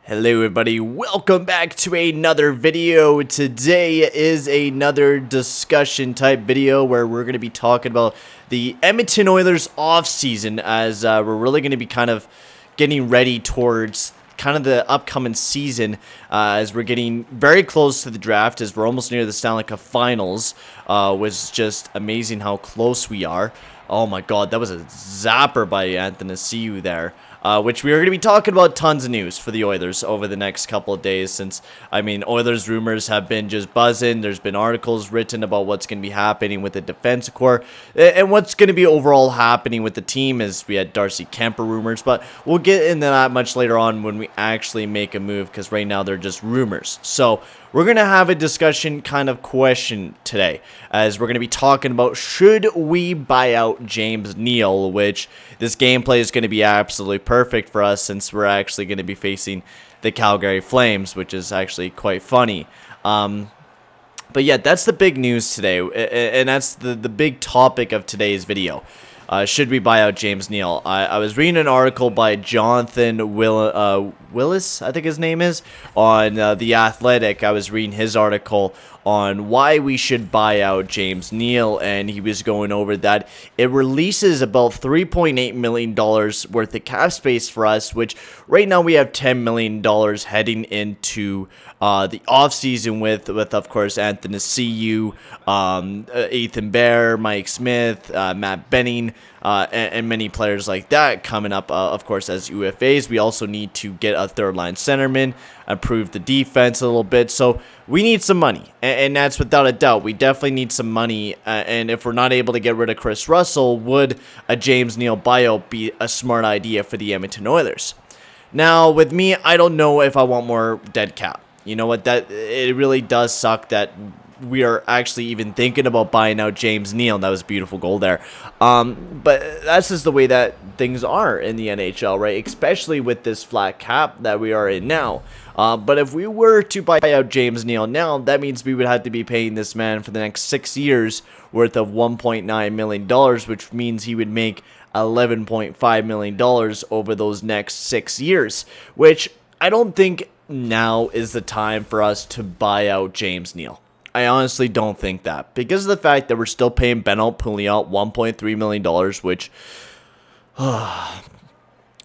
Hello everybody, welcome back to another video. Today is another discussion type video where we're going to be talking about the Edmonton Oilers offseason as we're really going to be kind of getting ready towards kind of the upcoming season as we're getting very close to the draft, as we're almost near the Stanley Cup Finals. Was just amazing how close we are. Oh my god, that was a zapper by Anthony there. Which we are going to be talking about tons of news for the Oilers over the next couple of days, since, I mean, Oilers rumors have been just buzzing. There's been articles written about what's going to be happening with the defensive core and what's going to be overall happening with the team, as we had Darcy Kemper rumors, but we'll get into that much later on when we actually make a move, because right now they're just rumors. So we're going to have a discussion kind of question today, as we're going to be talking about, should we buy out James Neal, which this gameplay is going to be absolutely perfect for us, since we're actually going to be facing the Calgary Flames, which is actually quite funny. But yeah, that's the big news today, and that's the big topic of today's video. Should we buy out James Neal? I was reading an article by Jonathan Willis, I think his name is, on The Athletic. I was reading his article on why we should buy out James Neal, and he was going over that it releases about $3.8 million worth of cap space for us, which right now we have $10 million heading into the offseason with of course Anthony Ciu, Ethan Bear, Mike Smith, Matt Benning, and many players like that coming up, of course, as UFAs. We also need to get a third-line centerman, improve the defense a little bit, so we need some money, and that's without a doubt. We definitely need some money, and if we're not able to get rid of Chris Russell, would a James Neal buyout be a smart idea for the Edmonton Oilers? Now, with me, I don't know if I want more dead cap. You know what, that it really does suck that we are actually even thinking about buying out James Neal. That was a beautiful goal there. But that's just the way that things are in the NHL, right? Especially with this flat cap that we are in now. But if we were to buy out James Neal now, that means we would have to be paying this man for the next 6 years worth of $1.9 million, which means he would make $11.5 million over those next 6 years, which I don't think now is the time for us to buy out James Neal. I honestly don't think that, because of the fact that we're still paying Buyout $1.3 million, which,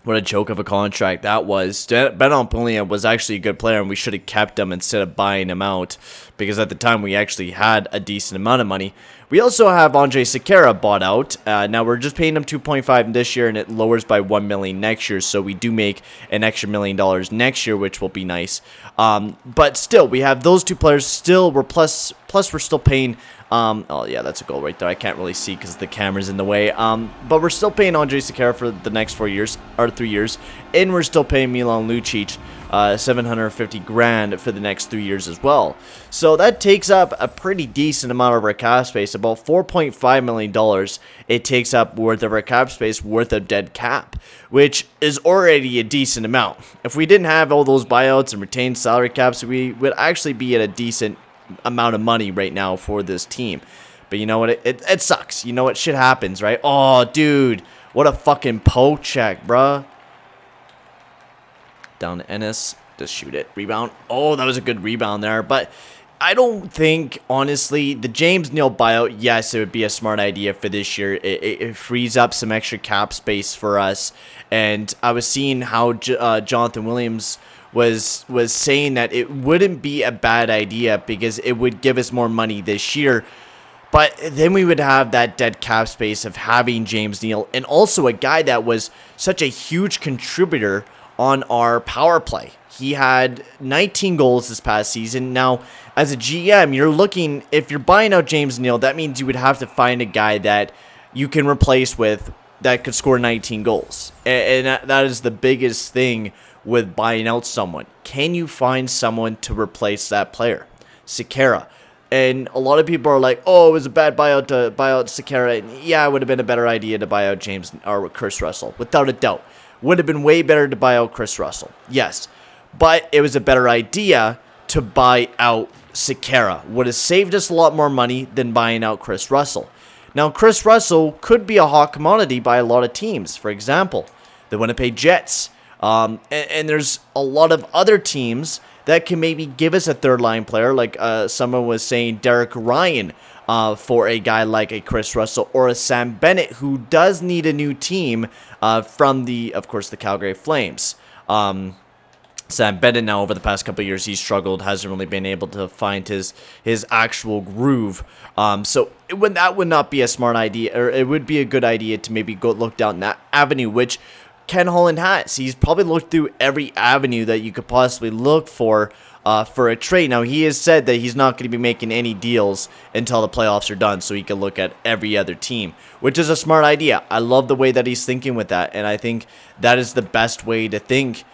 what a joke of a contract that was. Buyout was actually a good player, and we should have kept him instead of buying him out, because at the time we actually had a decent amount of money. We also have Andrej Sekera bought out. Now we're just paying him $2.5 this year, and it lowers by $1 million next year, so we do make an extra $1 million next year, which will be nice. But still, we have those two players still. Plus we're still paying. Oh yeah, that's a goal right there. I can't really see because the camera's in the way. But we're still paying Andrej Sekera for the next 4 years or 3 years, and we're still paying Milan Lucic $750,000 for the next 3 years as well. So that takes up a pretty decent amount of our cap space, about $4.5 million. It takes up worth of our cap space worth of dead cap, which is already a decent amount. If we didn't have all those buyouts and retained salary caps, we would actually be at a decent amount of money right now for this team. But you know what? It sucks. You know what? Shit happens, right? Oh, dude. What a fucking poke check, bruh. Down to Ennis. Just shoot it. Rebound. Oh, that was a good rebound there. But I don't think, honestly, the James Neal buyout, yes, it would be a smart idea for this year. It frees up some extra cap space for us. And I was seeing how Jonathan Williams was saying that it wouldn't be a bad idea because it would give us more money this year. But then we would have that dead cap space of having James Neal, and also a guy that was such a huge contributor on our power play. He had 19 goals this past season. Now, as a GM, you're looking, if you're buying out James Neal, that means you would have to find a guy that you can replace with that could score 19 goals. And that is the biggest thing with buying out someone. Can you find someone to replace that player? Sekera. And a lot of people are like, oh, it was a bad buyout to buy out Sekera. And yeah, it would have been a better idea to buy out James or Chris Russell, without a doubt. Would have been way better to buy out Chris Russell. Yes. But it was a better idea to buy out Sekera. Would have saved us a lot more money than buying out Chris Russell. Now, Chris Russell could be a hot commodity by a lot of teams. For example, the Winnipeg Jets. And there's a lot of other teams that can maybe give us a third line player, like someone was saying Derek Ryan, for a guy like a Chris Russell or a Sam Bennett, who does need a new team from of course, the Calgary Flames. Sam Bennett now, over the past couple of years, he's struggled, hasn't really been able to find his actual groove. So that would not be a smart idea, or it would be a good idea to maybe go look down that avenue, which Ken Holland has. He's probably looked through every avenue that you could possibly look for a trade. Now, he has said that he's not going to be making any deals until the playoffs are done, so he can look at every other team, which is a smart idea. I love the way that he's thinking with that, and I think that is the best way to think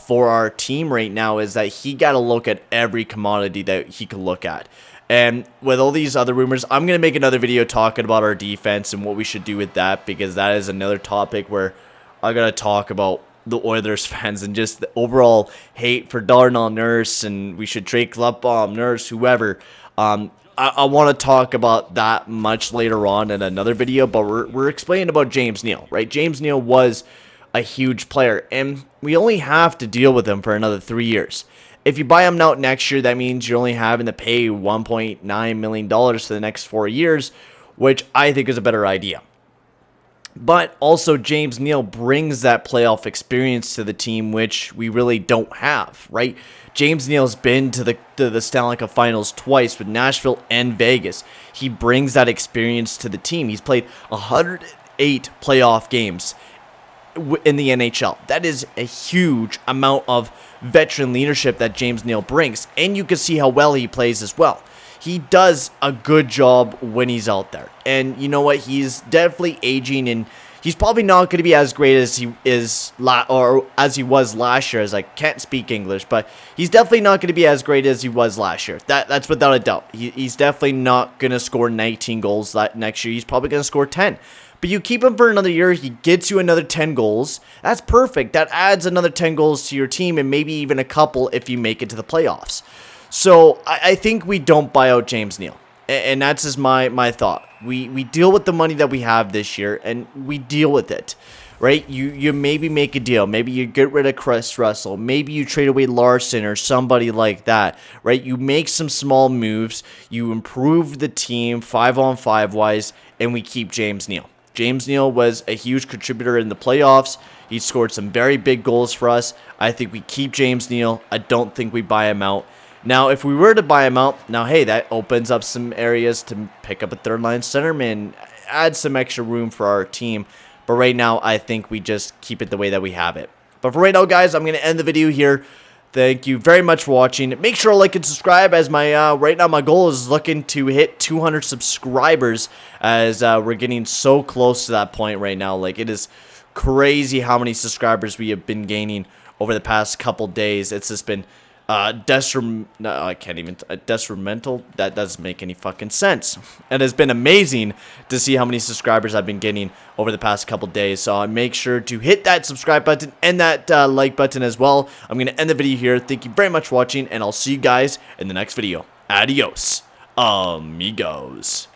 for our team right now, is that he got to look at every commodity that he could look at. And with all these other rumors, I'm going to make another video talking about our defense and what we should do with that, because that is another topic where I got to talk about the Oilers fans and just the overall hate for Darnell Nurse, and we should trade Klubbaum, Nurse, whoever. I want to talk about that much later on in another video, but we're explaining about James Neal, right? James Neal was a huge player, and we only have to deal with him for another 3 years. If you buy him out next year, that means you're only having to pay $1.9 million for the next 4 years, which I think is a better idea. But also, James Neal brings that playoff experience to the team, which we really don't have, right? James Neal's been to the Stanley Cup Finals twice with Nashville and Vegas. He brings that experience to the team. He's played 108 playoff games in the NHL. That is a huge amount of veteran leadership that James Neal brings, and you can see how well he plays as well. He does a good job when he's out there, and you know what? He's definitely aging, and he's probably not going to be as great as he was last year. As I can't speak English, but he's definitely not going to be as great as he was last year. That's without a doubt. He's definitely not going to score 19 goals next year. He's probably going to score 10. But you keep him for another year, he gets you another 10 goals. That's perfect. That adds another 10 goals to your team, and maybe even a couple if you make it to the playoffs. So I think we don't buy out James Neal. And that's just my thought. We deal with the money that we have this year, and we deal with it, right? You maybe make a deal. Maybe you get rid of Chris Russell. Maybe you trade away Larson or somebody like that, right? You make some small moves. You improve the team 5-on-5 wise, and we keep James Neal. James Neal was a huge contributor in the playoffs. He scored some very big goals for us. I think we keep James Neal. I don't think we buy him out. Now, if we were to buy him out, now, hey, that opens up some areas to pick up a third-line centerman, add some extra room for our team. But right now, I think we just keep it the way that we have it. But for right now, guys, I'm going to end the video here. Thank you very much for watching. Make sure to like and subscribe, as right now my goal is looking to hit 200 subscribers, as we're getting so close to that point right now. Like, it is crazy how many subscribers we have been gaining over the past couple days. It's just been detrimental. That doesn't make any fucking sense. And it's been amazing to see how many subscribers I've been getting over the past couple days. So make sure to hit that subscribe button and that like button as well. I'm going to end the video here. Thank you very much for watching, and I'll see you guys in the next video. Adios, amigos.